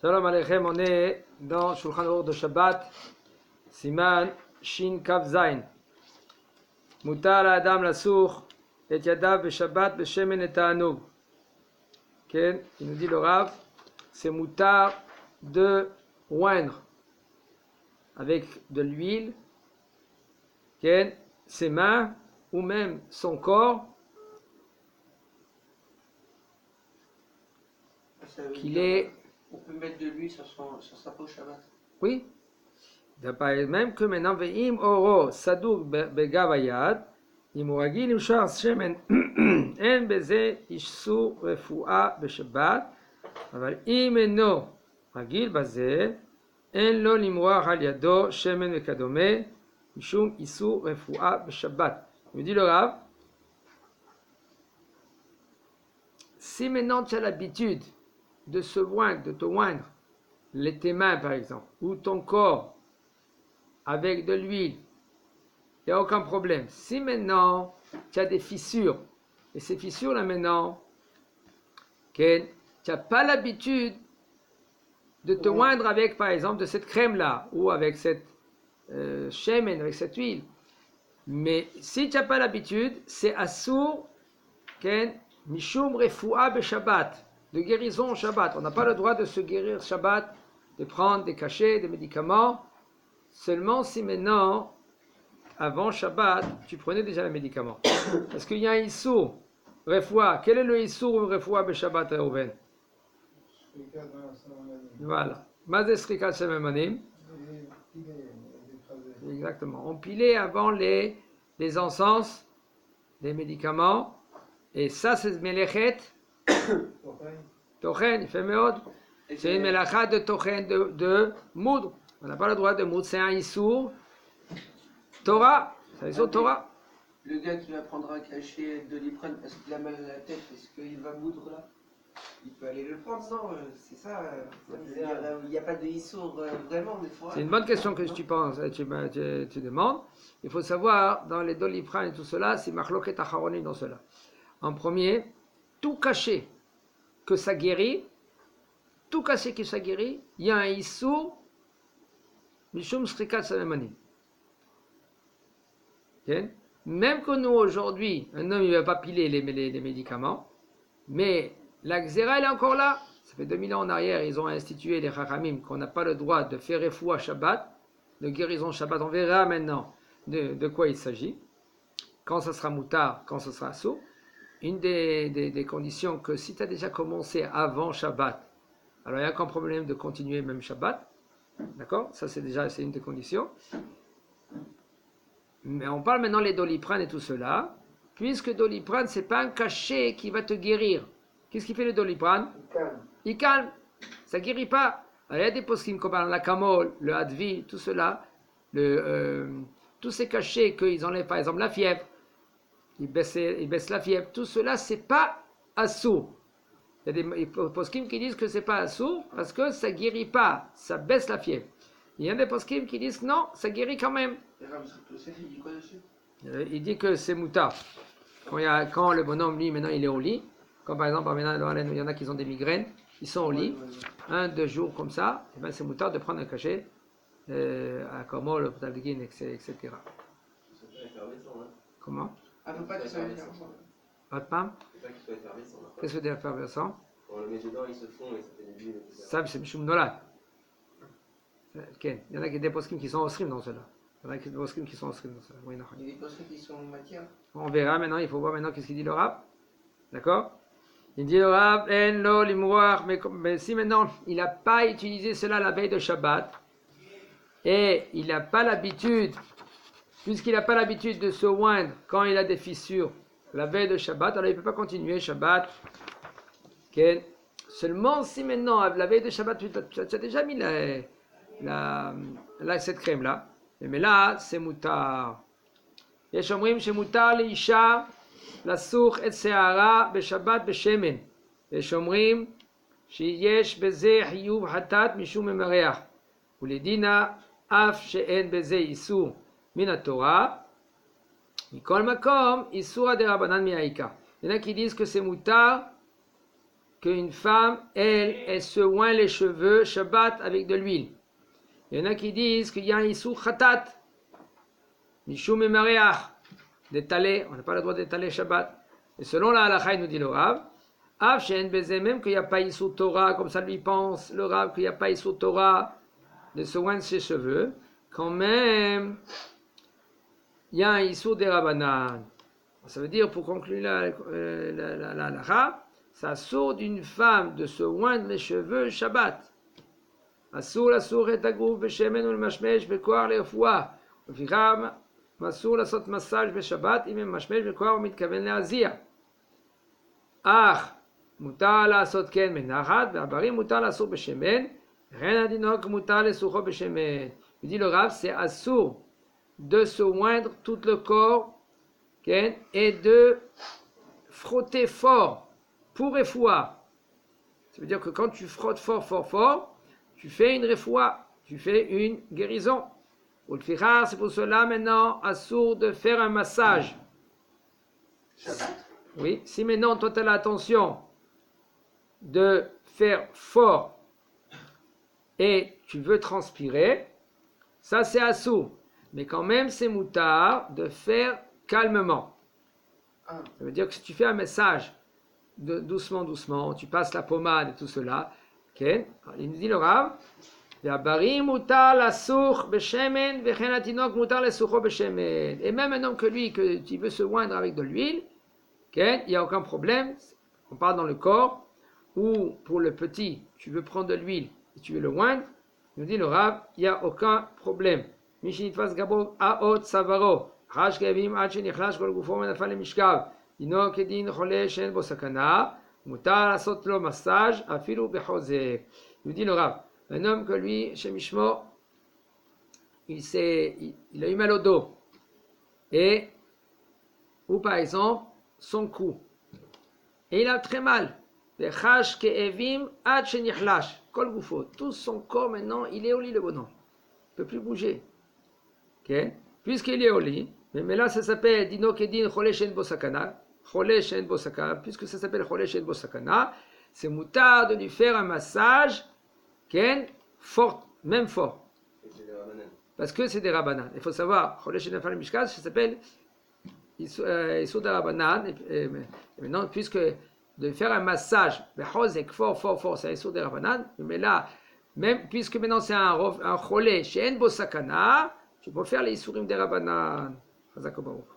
Shalom Aleichem, on est dans Shulchan Aruch de Shabbat, Siman Shin Kav Zayin. Mutar la Adam la Sour, et Yadav Beshabbat Beshemen et Ta'anug. Il nous dit le Rav, c'est mutar de oindre avec de l'huile ses mains ou même son corps, qu'il est. On peut mettre de l'huile sur sa peau Shabbat. Oui. Même que maintenant, ve'im oro saduk begavayad, im uragil im shar shemen en beze ishsu refu'a beshabbat, אבל אם אינו רגיל בזה, אין לו למרוח על ידו שמן וכדומה, משום איסור רפואה בשבת. Il me dit le Rav, si maintenant tu as l'habitude de se oindre, de te oindre, tes mains par exemple, ou ton corps avec de l'huile, il n'y a aucun problème. Si maintenant tu as des fissures, et ces fissures là maintenant, tu n'as pas l'habitude de te oindre avec par exemple de cette crème là, ou avec cette shemen, avec cette huile, mais si tu n'as pas l'habitude, c'est assour, mishum refu'a beshabbat, de guérison au Shabbat. On n'a pas le droit de se guérir Shabbat, de prendre des cachets, des médicaments, seulement si maintenant, avant Shabbat, tu prenais déjà les médicaments. Parce qu'il y a un issour, refoua. Quel est le issour ou refoua beshabbat Reuven? Voilà. Mazé srikat shememanim. Exactement. On pilait avant les encens, les médicaments, et ça c'est melechet. Tochen, il fait méod. C'est une melacha de tochen, de moudre. On n'a pas le droit de moudre, c'est un issour. Torah, c'est un issour Torah. Le gars qui va prendre un cachet de Doliprane parce qu'il a mal à la tête, est-ce qu'il va moudre là? Il peut aller le prendre, non? C'est ça. Il n'y a pas de issour vraiment des fois. C'est une bonne question que tu penses, tu demandes. Il faut savoir, dans les Doliprane et tout cela, c'est machloket acharonim dans cela. En premier, tout cachet que ça guérit, il y a un issour, mishum srikat samemanim. Même que nous aujourd'hui, un homme ne va pas piler les médicaments, mais la xéra elle est encore là. Ça fait 2000 ans en arrière, ils ont institué les chachamim qu'on n'a pas le droit de faire refoua Shabbat, de guérison Shabbat. On verra maintenant de quoi il s'agit, quand ça sera moutar, quand ça sera assour. Une des conditions que si tu as déjà commencé avant Shabbat, alors il n'y a aucun problème de continuer même Shabbat. D'accord? Ça c'est une des conditions. Mais on parle maintenant des Doliprane et tout cela, puisque Doliprane c'est pas un cachet qui va te guérir. Qu'est-ce qui fait le Doliprane? Il calme. Ça guérit pas. Alors, il y a des poskim comme l'Akamol, le Advil, tout cela, tous ces cachets qu'ils enlèvent par exemple la fièvre. Ils baissent la fièvre. Tout cela, c'est pas assour. Il y a des poskim qui disent que c'est pas assour parce que ça guérit pas, ça baisse la fièvre. Il y a des poskim qui disent non, ça guérit quand même. Il dit quoi dessus? Il dit que c'est moutar. Quand le bonhomme, lui, maintenant, il est au lit, comme par exemple, il y en a qui ont des migraines, ils sont au lit, 1-2 jours comme ça, et ben c'est moutar de prendre un cachet à Komol, le Potalguin, etc. Ça peut effervescent, hein. Comment? Ah, faut pas que ça vienne. Pas de pain? Faut pas qu'il soit effervescent. Là. Qu'est-ce que c'est effervescent? Quand on le met dedans, ils se font et ça fait des bulles, etc. Ça, c'est Mishum Nolat. Il y en a des poskim qui sont au stream dans cela. Il y en a des poskim qui sont au stream dans cela. Oui, non. Il y a des poskim qui sont en matière. On verra maintenant, il faut voir maintenant qu'est-ce qu'il dit le Rav. D'accord? Il dit le Rav, en lo limroach, mais si maintenant il n'a pas utilisé cela la veille de Shabbat, et il n'a pas l'habitude, puisqu'il n'a pas l'habitude de se oindre quand il a des fissures la veille de Shabbat, alors il ne peut pas continuer Shabbat. Okay. Seulement si maintenant, la veille de Shabbat, tu as déjà mis cette crème là, mais là c'est moutar. יש אומרים שמותר לאישה לסוך את שערה בשבת בשמן. יש אומרים שיש בזה חיוב חטאת משום ממרח. ולדינה אף שאין בזה איסור מן התורה. מכל מקום איסור דרבנן מהעיקר. Il y en a qui disent que c'est moutar qu'une femme, elle se oint les cheveux Shabbat avec de l'huile. Il y en a qui disent qu'il y a un Issur Khatat, Mishum et Mareach, d'étaler, on n'a pas le droit d'étaler Shabbat. Et selon la halakha, il nous dit le Rav, Av Shen Bezeh, même qu'il n'y a pas Issur Torah, comme ça lui pense le Rav, qu'il n'y a pas Issur Torah de se oindre ses cheveux, quand même, il y a un Issur des Rabbanan. Ça veut dire, pour conclure la halakha, ça sort d'une femme de se oindre les cheveux Shabbat. Asur l'asur et aguf beshemen ou le mashmesh bekoar lefoua. Uficham asur lasot massage beshabbat im mashmesh bekoar mitkaven leazia. Ach mutar לעשות כן מנחת, והברים מותר לעשות בשמן, וכן התינוק מותר לסוחו בשמן. Il dit le Rav, c'est assour de se oindre tout le corps et de frotter fort pour refoua. Ça veut dire que quand tu frottes fort, tu fais une refoua, tu fais une guérison. Ou le fichar, c'est pour cela maintenant assour de faire un massage. Shabbat. Oui, si maintenant toi tu as l'intention de faire fort et tu veux transpirer, ça c'est assour. Mais quand même c'est moutard de faire calmement. Ça veut dire que si tu fais un massage doucement, tu passes la pommade et tout cela, okay? Il nous dit le Rav, et même un homme que lui, que tu veux se oindre avec de l'huile, okay? Il n'y a aucun problème, on parle dans le corps, ou pour le petit, tu veux prendre de l'huile et tu veux le oindre, il nous dit le Rav, il n'y a aucun problème. חש כאבים עד שנחלש כל גופו ונפל למשכב, דינו כדין חולה שאין בו סכנה, מותר לעשות לו מסאז' אפילו בחוזק. Il dit le Rav, un homme que lui, chez Mishmo, il a eu mal au dos, ou par exemple, son cou, et il a très mal. וחש כאבים עד שנחלש, כל גופו, tout son corps maintenant, il est au lit le bonhomme, il ne peut plus bouger. Okay? Puisqu'il est au lit, mais là ça s'appelle Dino Kedin Chole Shen Bo Sakana, Chole Shen Bo Sakana, puisque ça s'appelle Chole Shen Bo Sakana, c'est moutard de lui faire un massage, fort, même fort. Parce que c'est des Rabbanan. Il faut savoir, Chole Shen Nafal Mishkaz, ça s'appelle Issur des Rabbanan, et maintenant, puisque de faire un massage, fort, c'est Issur des Rabbanan, mais là, même puisque maintenant c'est un Chole Shen Bo Sakana, tu peux faire les Isurim des Rabbanan. Chazak Baruch.